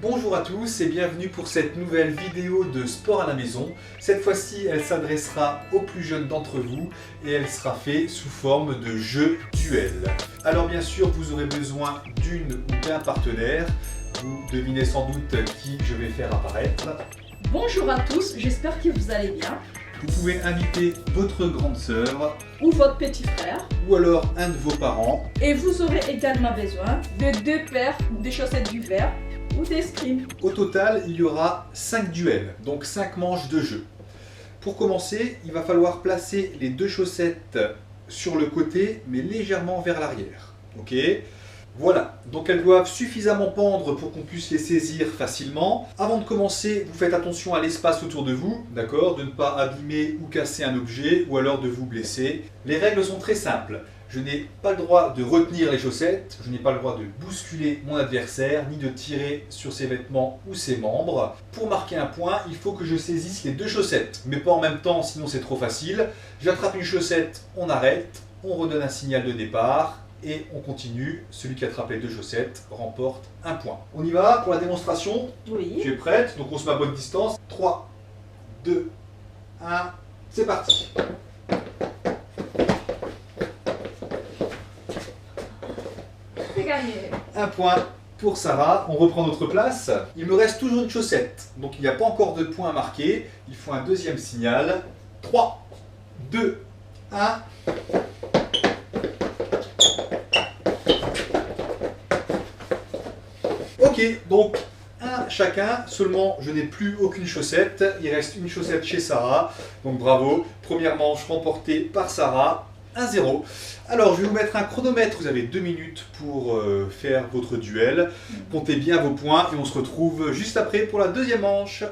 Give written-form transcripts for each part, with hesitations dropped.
Bonjour à tous et bienvenue pour cette nouvelle vidéo de sport à la maison. Cette fois-ci, elle s'adressera aux plus jeunes d'entre vous et elle sera faite sous forme de jeu duel. Alors bien sûr, vous aurez besoin d'une ou d'un partenaire. Vous devinez sans doute qui je vais faire apparaître. Bonjour à tous, j'espère que vous allez bien. Vous pouvez inviter votre grande sœur Ou votre petit frère. ou alors un de vos parents. Et vous aurez également besoin de 2 paires de chaussettes d'hiver ou d'escrime. Au total, il y aura 5 duels, donc 5 manches de jeu. Pour commencer, il va falloir placer les 2 chaussettes sur le côté, mais légèrement vers l'arrière. Ok ? Voilà, donc elles doivent suffisamment pendre pour qu'on puisse les saisir facilement. Avant de commencer, vous faites attention à l'espace autour de vous, d'accord ? De ne pas abîmer ou casser un objet, ou alors de vous blesser. Les règles sont très simples. Je n'ai pas le droit de retenir les chaussettes, je n'ai pas le droit de bousculer mon adversaire, ni de tirer sur ses vêtements ou ses membres. Pour marquer un point, il faut que je saisisse les 2 chaussettes, mais pas en même temps, sinon c'est trop facile. J'attrape une chaussette, on arrête, on redonne un signal de départ, et on continue. Celui qui attrape les 2 chaussettes remporte un point. On y va pour la démonstration. Oui. Tu es prête? Donc on se met à bonne distance. 3, 2, 1, c'est parti. C'est gagné. Un point pour Sarah. On reprend notre place. Il me reste toujours une chaussette. Donc il n'y a pas encore de point à marquer. Il faut un deuxième signal. 3, 2, 1. Ok, donc un chacun, seulement je n'ai plus aucune chaussette, il reste une chaussette chez Sarah, donc bravo, première manche remportée par Sarah, 1-0. Alors je vais vous mettre un chronomètre, vous avez 2 minutes pour faire votre duel, comptez bien vos points et on se retrouve juste après pour la deuxième manche.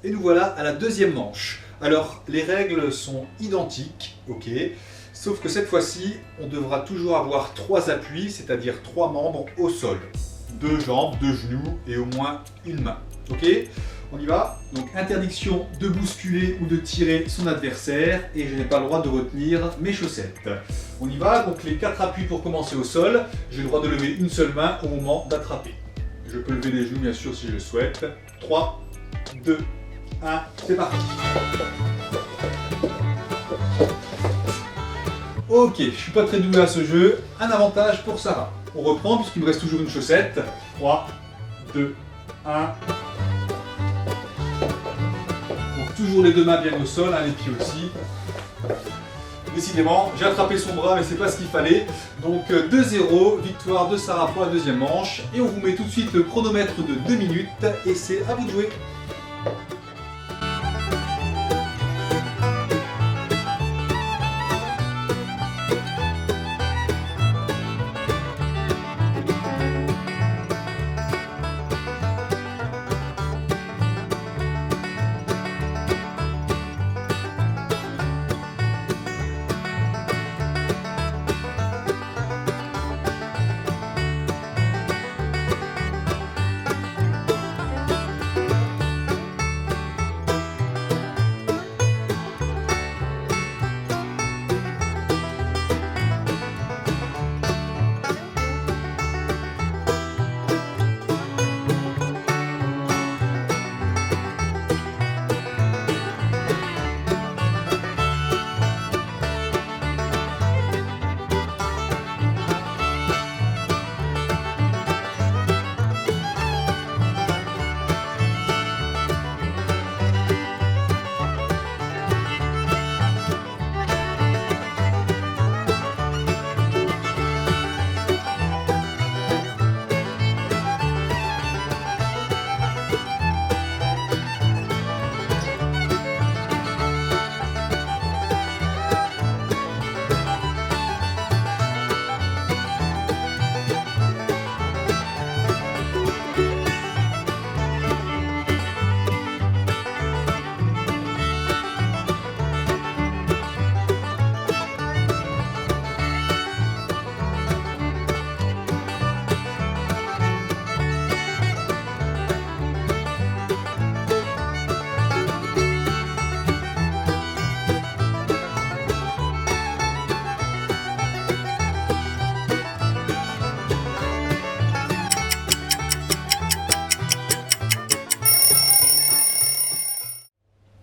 Et nous voilà à la deuxième manche. Alors, les règles sont identiques, ok, sauf que cette fois-ci, on devra toujours avoir 3 appuis, c'est-à-dire 3 membres au sol. 2 jambes, 2 genoux et au moins une main, ok. On y va. Donc, interdiction de bousculer ou de tirer son adversaire et je n'ai pas le droit de retenir mes chaussettes. On y va, donc les 4 appuis pour commencer au sol. J'ai le droit de lever une seule main au moment d'attraper. Je peux lever les genoux bien sûr si je le souhaite. 3, 2, 1, c'est parti. Ok, je suis pas très doué à ce jeu. Un avantage pour Sarah. On reprend puisqu'il me reste toujours une chaussette. 3, 2, 1. Donc toujours les 2 mains bien au sol, les pieds aussi. Décidément, j'ai attrapé son bras, mais c'est pas ce qu'il fallait. Donc 2-0, victoire de Sarah pour la deuxième manche. Et on vous met tout de suite le chronomètre de 2 minutes. Et c'est à vous de jouer.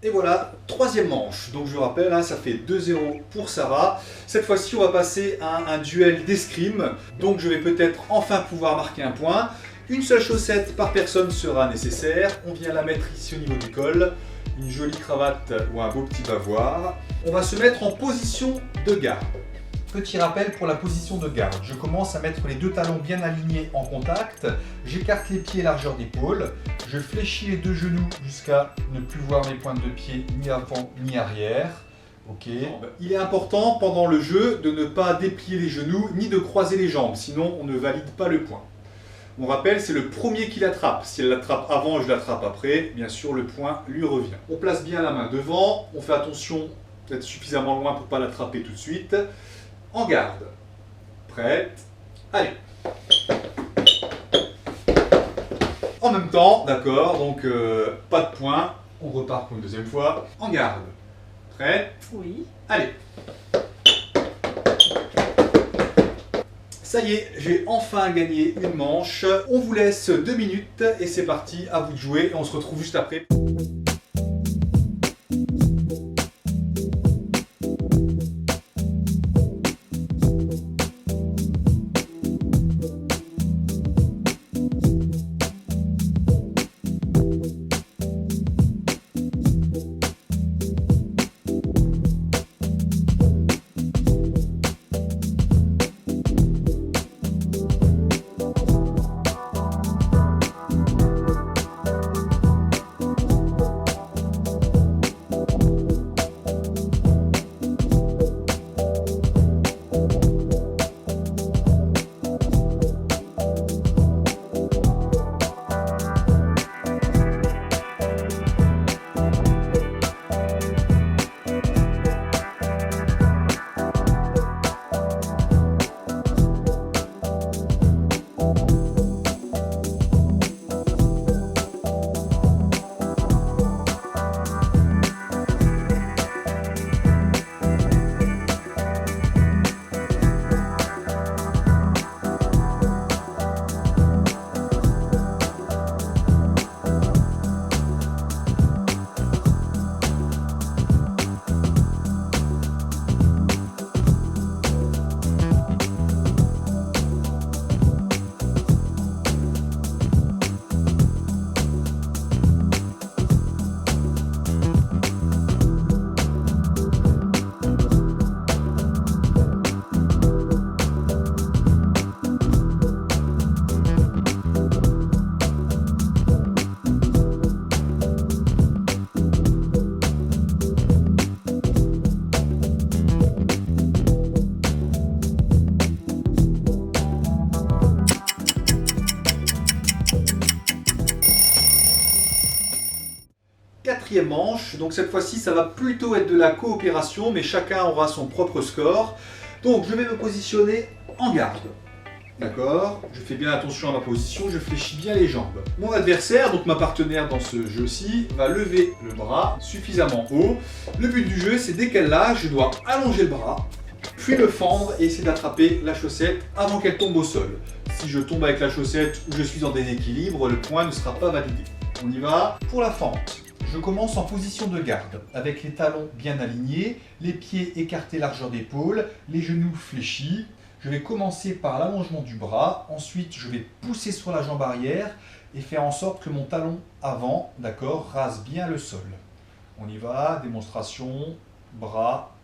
Et voilà, troisième manche. Donc je rappelle, hein, ça fait 2-0 pour Sarah. Cette fois-ci, on va passer à un duel d'escrime. Donc je vais peut-être enfin pouvoir marquer un point. Une seule chaussette par personne sera nécessaire. On vient la mettre ici au niveau du col. Une jolie cravate ou un beau petit bavoir. On va se mettre en position de garde. Petit rappel pour la position de garde. Je commence à mettre les deux talons bien alignés en contact. J'écarte les pieds largeur d'épaule. Je fléchis les deux genoux jusqu'à ne plus voir mes pointes de pied ni avant ni arrière. Ok. Il est important pendant le jeu de ne pas déplier les genoux ni de croiser les jambes, sinon on ne valide pas le point. On rappelle, c'est le premier qui l'attrape. Si elle l'attrape avant, je l'attrape après. Bien sûr, le point lui revient. On place bien la main devant. On fait attention d'être suffisamment loin pour ne pas l'attraper tout de suite. En garde. Prête. Allez. En même temps, d'accord, donc pas de point. On repart pour une deuxième fois. En garde. Prête. Oui. Allez. Ça y est, j'ai enfin gagné une manche. On vous laisse 2 minutes et c'est parti, à vous de jouer. Et on se retrouve juste après. 4e manche. Donc cette fois-ci, ça va plutôt être de la coopération, mais chacun aura son propre score. Donc je vais me positionner en garde. D'accord? Je fais bien attention à ma position, je fléchis bien les jambes. Mon adversaire, donc ma partenaire dans ce jeu-ci, va lever le bras suffisamment haut. Le but du jeu, c'est dès qu'elle l'a, je dois allonger le bras, puis le fendre et essayer d'attraper la chaussette avant qu'elle tombe au sol. Si je tombe avec la chaussette ou je suis en déséquilibre, le point ne sera pas validé. On y va pour la fente. Je commence en position de garde, avec les talons bien alignés, les pieds écartés largeur d'épaule, les genoux fléchis. Je vais commencer par l'allongement du bras, ensuite je vais pousser sur la jambe arrière et faire en sorte que mon talon avant, d'accord, rase bien le sol. On y va, démonstration, bras.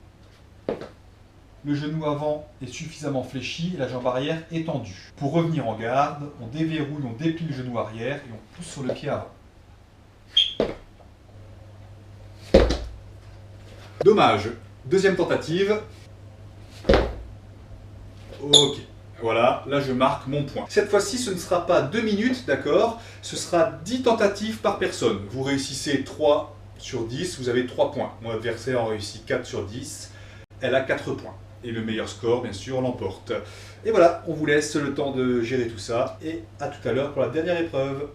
Le genou avant est suffisamment fléchi et la jambe arrière est tendue. Pour revenir en garde, on déverrouille, on déplie le genou arrière et on pousse sur le pied avant. Dommage. Deuxième tentative. Ok. Voilà, là je marque mon point. Cette fois-ci, ce ne sera pas 2 minutes, d'accord? Ce sera 10 tentatives par personne. Vous réussissez 3 sur 10, vous avez 3 points. Mon adversaire en réussit 4 sur 10. Elle a 4 points. Et le meilleur score, bien sûr, l'emporte. Et voilà, on vous laisse le temps de gérer tout ça. Et à tout à l'heure pour la dernière épreuve.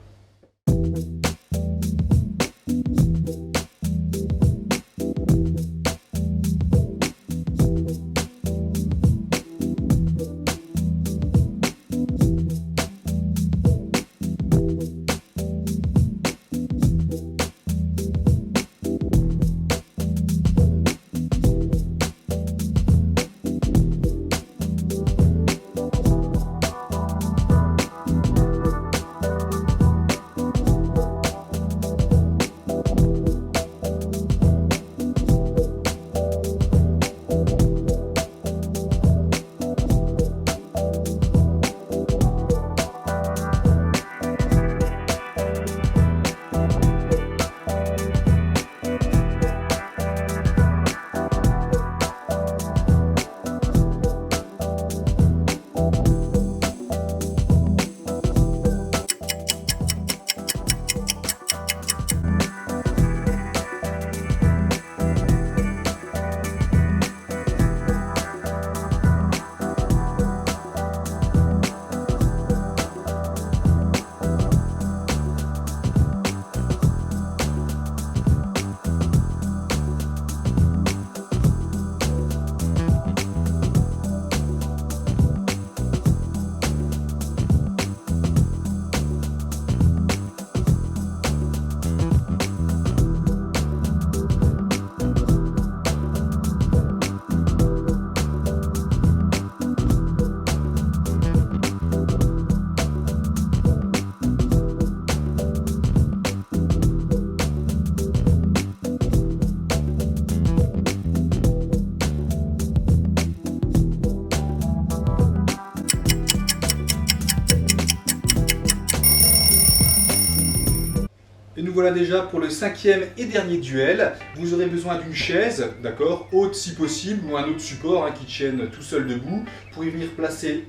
Voilà déjà pour le 5e et dernier duel. Vous aurez besoin d'une chaise, d'accord, haute si possible, ou un autre support qui tienne tout seul debout, pour y venir placer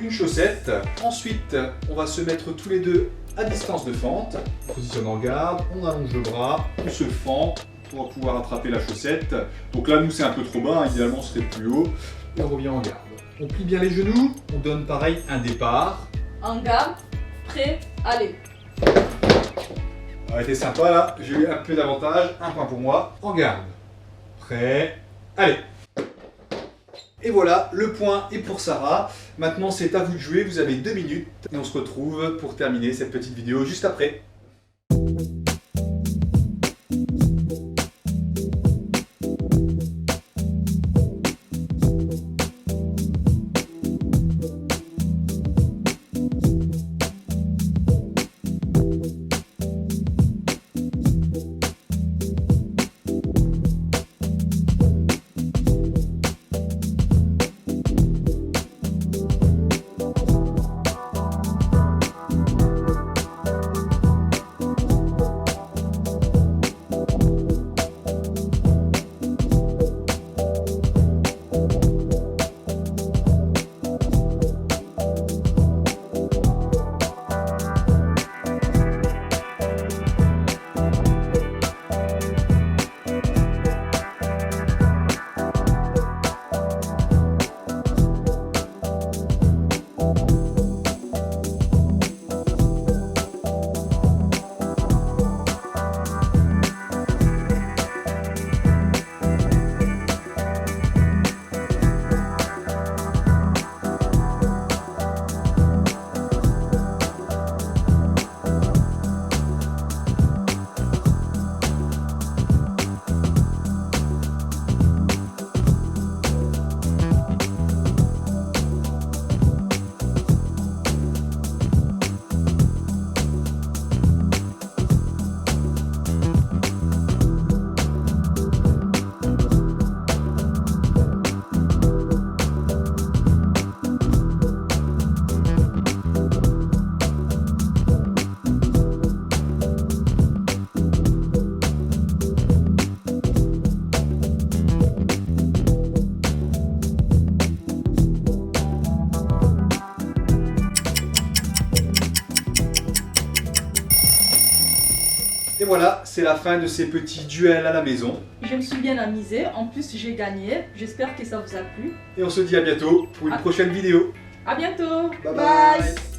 une chaussette. Ensuite, on va se mettre tous les deux à distance de fente. On positionne en garde, on allonge le bras, on se fend pour pouvoir attraper la chaussette. Donc là, nous, c'est un peu trop bas, idéalement, ce serait plus haut. Et on revient en garde. On plie bien les genoux, on donne pareil un départ. En garde, prêt, allez. Ça a été sympa là, j'ai eu un peu d'avantage, un point pour moi. En garde. Prêt, allez. Et voilà, le point est pour Sarah. Maintenant c'est à vous de jouer, vous avez 2 minutes. Et on se retrouve pour terminer cette petite vidéo juste après. voilà, c'est la fin de ces petits duels à la maison. Je me suis bien amusée, en plus j'ai gagné. J'espère que ça vous a plu. Et on se dit à bientôt pour une prochaine vidéo. À bientôt. Bye bye.